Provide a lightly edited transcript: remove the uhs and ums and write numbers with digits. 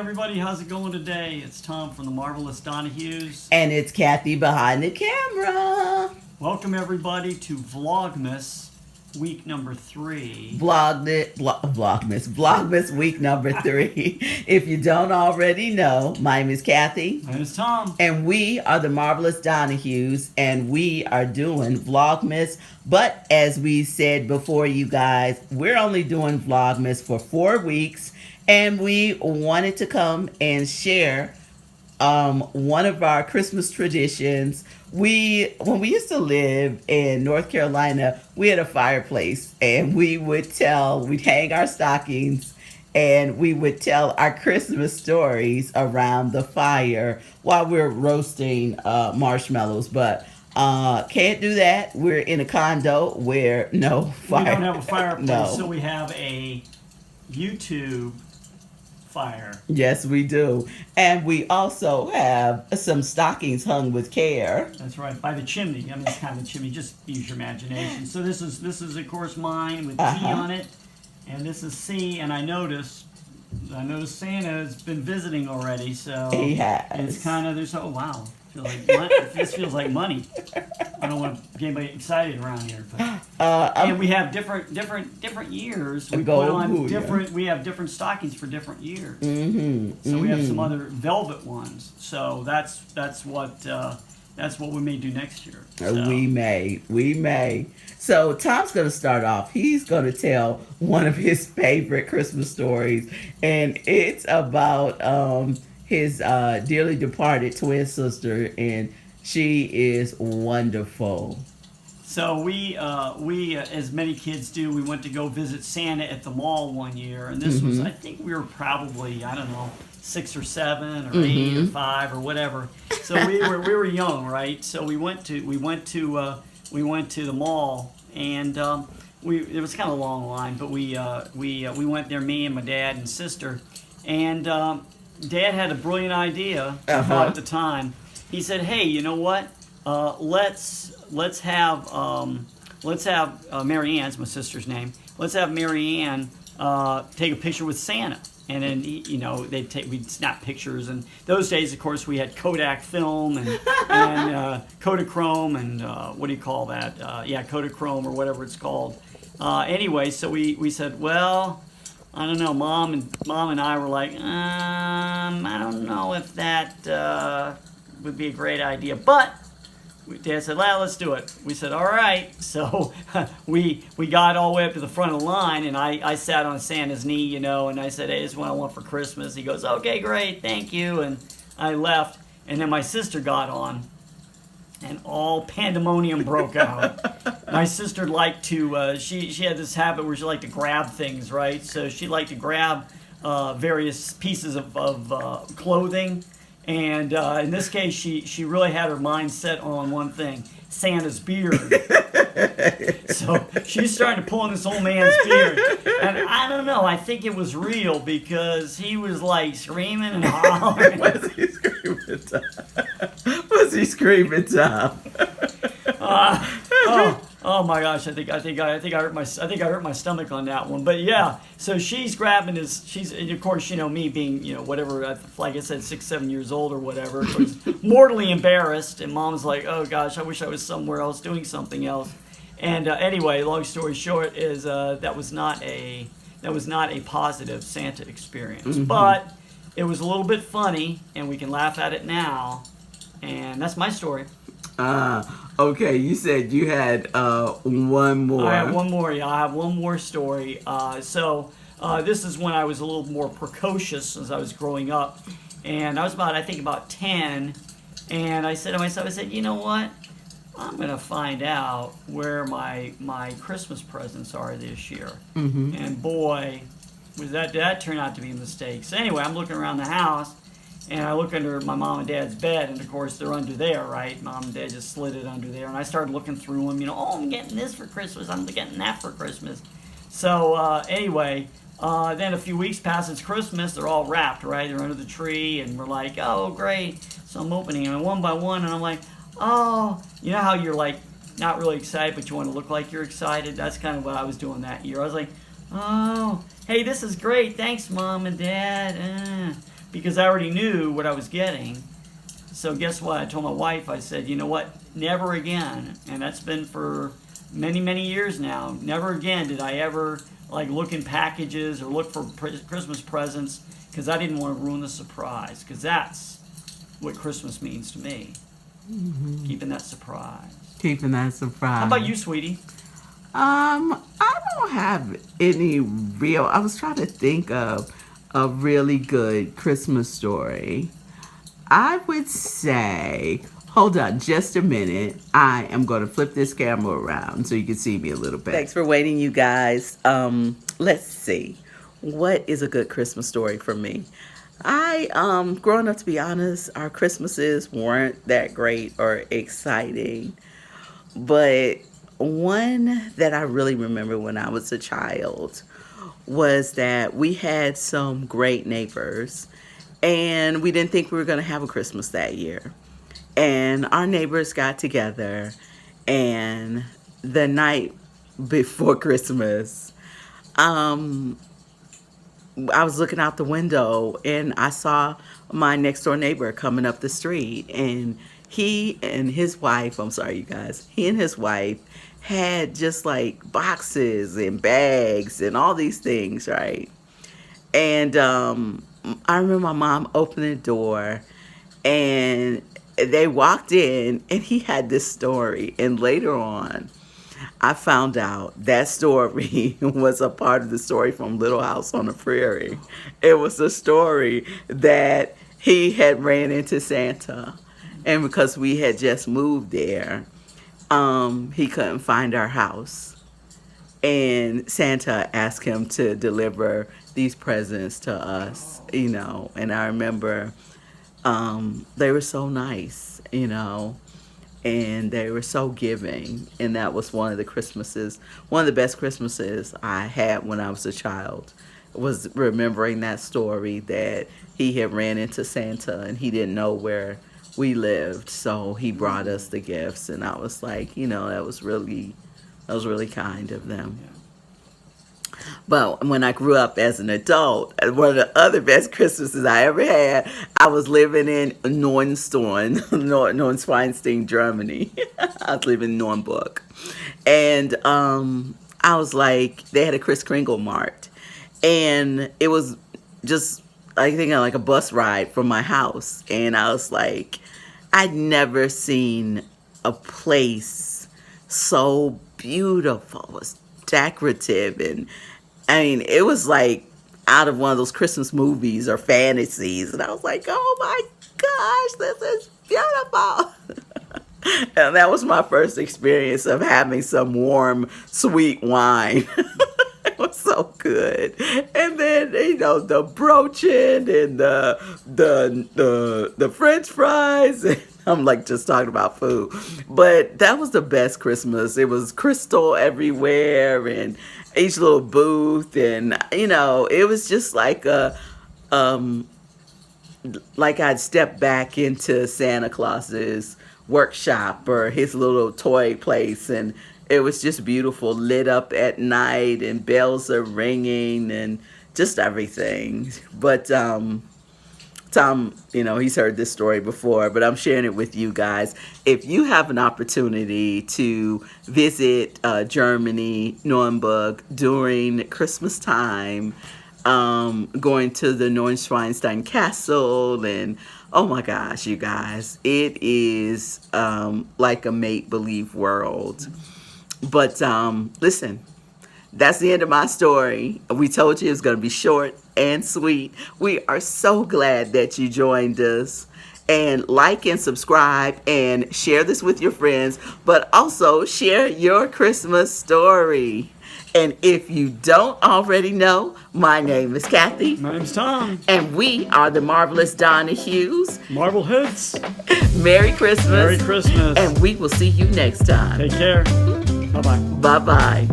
everybody, how's it going today? It's Tom from the Marvelous Donohues. And it's Kathy behind the camera. Welcome everybody to Vlogmas week number 3. Vlogmas week number 3. If you don't already know, my name is Kathy. My name is Tom. And we are the Marvelous Donohues, and we are doing Vlogmas. But as we said before, you guys, we're only doing Vlogmas for 4 weeks. And we wanted to come and share one of our Christmas traditions. When we used to live in North Carolina, we had a fireplace, and we'd hang our stockings, and we would tell our Christmas stories around the fire while we're roasting marshmallows. But can't do that. We're in a condo where no fire. We don't have a fireplace, No. So we have a YouTube fire. Yes, we do. And we also have some stockings hung with care. That's right, by the chimney. I mean, it's kind of a chimney. Just use your imagination. So this is of course mine with T on it, and this is C. And I noticed Santa has been visiting already. So He has. It's kind of there's wow. This feels like money. I don't want to get anybody excited around here, but and we have different years. We put on different. We have different stockings for different years. So we have some other velvet ones. So that's what we may do next year. So. We may. So Tom's going to start off. He's going to tell one of his favorite Christmas stories, and it's about his dearly departed twin sister, and she is wonderful. So we as many kids do, we went to go visit Santa at the mall one year, and this was, I think we were probably, I don't know, 6 or 7 or 8 or 5 or whatever. So we were young, right? So we went to the mall, and it was kind of a long line, but we went there, me and my dad and sister, and Dad had a brilliant idea at the time. He said, "Hey, you know what? Let's have Mary Ann's my sister's name. Let's have Mary Ann take a picture with Santa." And then we'd snap pictures. And those days, of course, we had Kodak film and Kodachrome and what do you call that? Kodachrome or whatever it's called. Anyway, so we said, well, I don't know. Mom and I were like, I don't know if that would be a great idea. But Dad said, well, let's do it. We said, all right. So we got all the way up to the front of the line, and I sat on Santa's knee, and I said, hey, this is what I want for Christmas. He goes, okay, great, thank you. And I left. And then my sister got on, and all pandemonium broke out. My sister liked to, she had this habit where she liked to grab things, right? So she liked to grab various pieces of clothing. And in this case, she really had her mind set on one thing, Santa's beard. So she's starting to pull on this old man's beard. And I don't know, I think it was real because he was like screaming and hollering. Was he screaming, Tom? Was he screaming, Tom? Oh my gosh! I think I hurt my stomach on that one. But yeah, so she's grabbing and of course me being whatever, like I said, 6, 7 years old or whatever, was mortally embarrassed. And Mom's like, oh gosh, I wish I was somewhere else doing something else. And anyway, long story short is that was not a positive Santa experience, but it was a little bit funny, and we can laugh at it now. And that's my story. Okay, you said you had one more. I have one more, yeah. I have one more story. So this is when I was a little more precocious as I was growing up. And I was about 10. And I said to myself, you know what? I'm going to find out where my Christmas presents are this year. And boy, that turned out to be a mistake. So anyway, I'm looking around the house. And I look under my mom and dad's bed, and of course they're under there, right? Mom and dad just slid it under there, and I started looking through them. I'm getting this for Christmas. I'm getting that for Christmas. So anyway, then a few weeks pass. It's Christmas. They're all wrapped, right? They're under the tree, and we're like, oh great. So I'm opening them, and one by one, and I'm like, oh, you know how you're like not really excited, but you want to look like you're excited? That's kind of what I was doing that year. I was like, oh, hey, this is great. Thanks, Mom and Dad. because I already knew what I was getting. So guess what? I told my wife, I said, you know what? Never again. And that's been for many, many years now. Never again did I ever like look in packages or look for Christmas presents because I didn't want to ruin the surprise. Because that's what Christmas means to me. Mm-hmm. Keeping that surprise. Keeping that surprise. How about you, sweetie? I don't have any real. I was trying to think of a really good Christmas story. I would say, hold on just a minute. I am going to flip this camera around so you can see me a little bit. Thanks for waiting, you guys. Let's see. What is a good Christmas story for me? Growing up, to be honest, our Christmases weren't that great or exciting. But one that I really remember when I was a child was that we had some great neighbors. And we didn't think we were going to have a Christmas that year. And our neighbors got together, and the night before Christmas, I was looking out the window, and I saw my next door neighbor coming up the street. And he and his wife, I'm sorry, you guys, he and his wife had just like boxes and bags and all these things, right? And I remember my mom opening the door, and they walked in, and he had this story. And later on, I found out that story was a part of the story from Little House on the Prairie. It was a story that he had ran into Santa, and because we had just moved there, he couldn't find our house. And Santa asked him to deliver these presents to us, you know. And I remember they were so nice, you know, and they were so giving. And that was one of the best Christmases I had when I was a child, was remembering that story that he had ran into Santa and he didn't know where we lived. So he brought us the gifts, and I was like, you know, that was really kind of them. But when I grew up as an adult, one of the other best Christmases I ever had, I was living in Neuschwanstein, Germany. I was living in Nürnberg. And I was like, they had a Kris Kringle Mart. And it was just, I think, like a bus ride from my house. And I was like, I'd never seen a place so beautiful. It was decorative, and I mean, it was like out of one of those Christmas movies or fantasies, and I was like, oh my gosh, this is beautiful. And that was my first experience of having some warm, sweet wine. It was so good. And then, you know, the broaching and the French fries. I'm like just talking about food. But that was the best Christmas. It was crystal everywhere and each little booth, and you know, it was just like like I'd step back into Santa Claus's workshop or his little toy place, and it was just beautiful, lit up at night, and bells are ringing and just everything. But Tom, you know, he's heard this story before, but I'm sharing it with you guys. If you have an opportunity to visit Germany, Nuremberg, during Christmas time, going to the Neuschwanstein Castle, and oh my gosh, you guys, it is like a make-believe world. But listen, that's the end of my story. We told you it was going to be short and sweet. We are so glad that you joined us. And like and subscribe and share this with your friends, but also share your Christmas story. And if you don't already know, my name is Kathy. My name's Tom. And we are the Marvelous Donohues. Marvel Hoods. Merry Christmas. Merry Christmas. And we will see you next time. Take care. Bye-bye. Bye-bye.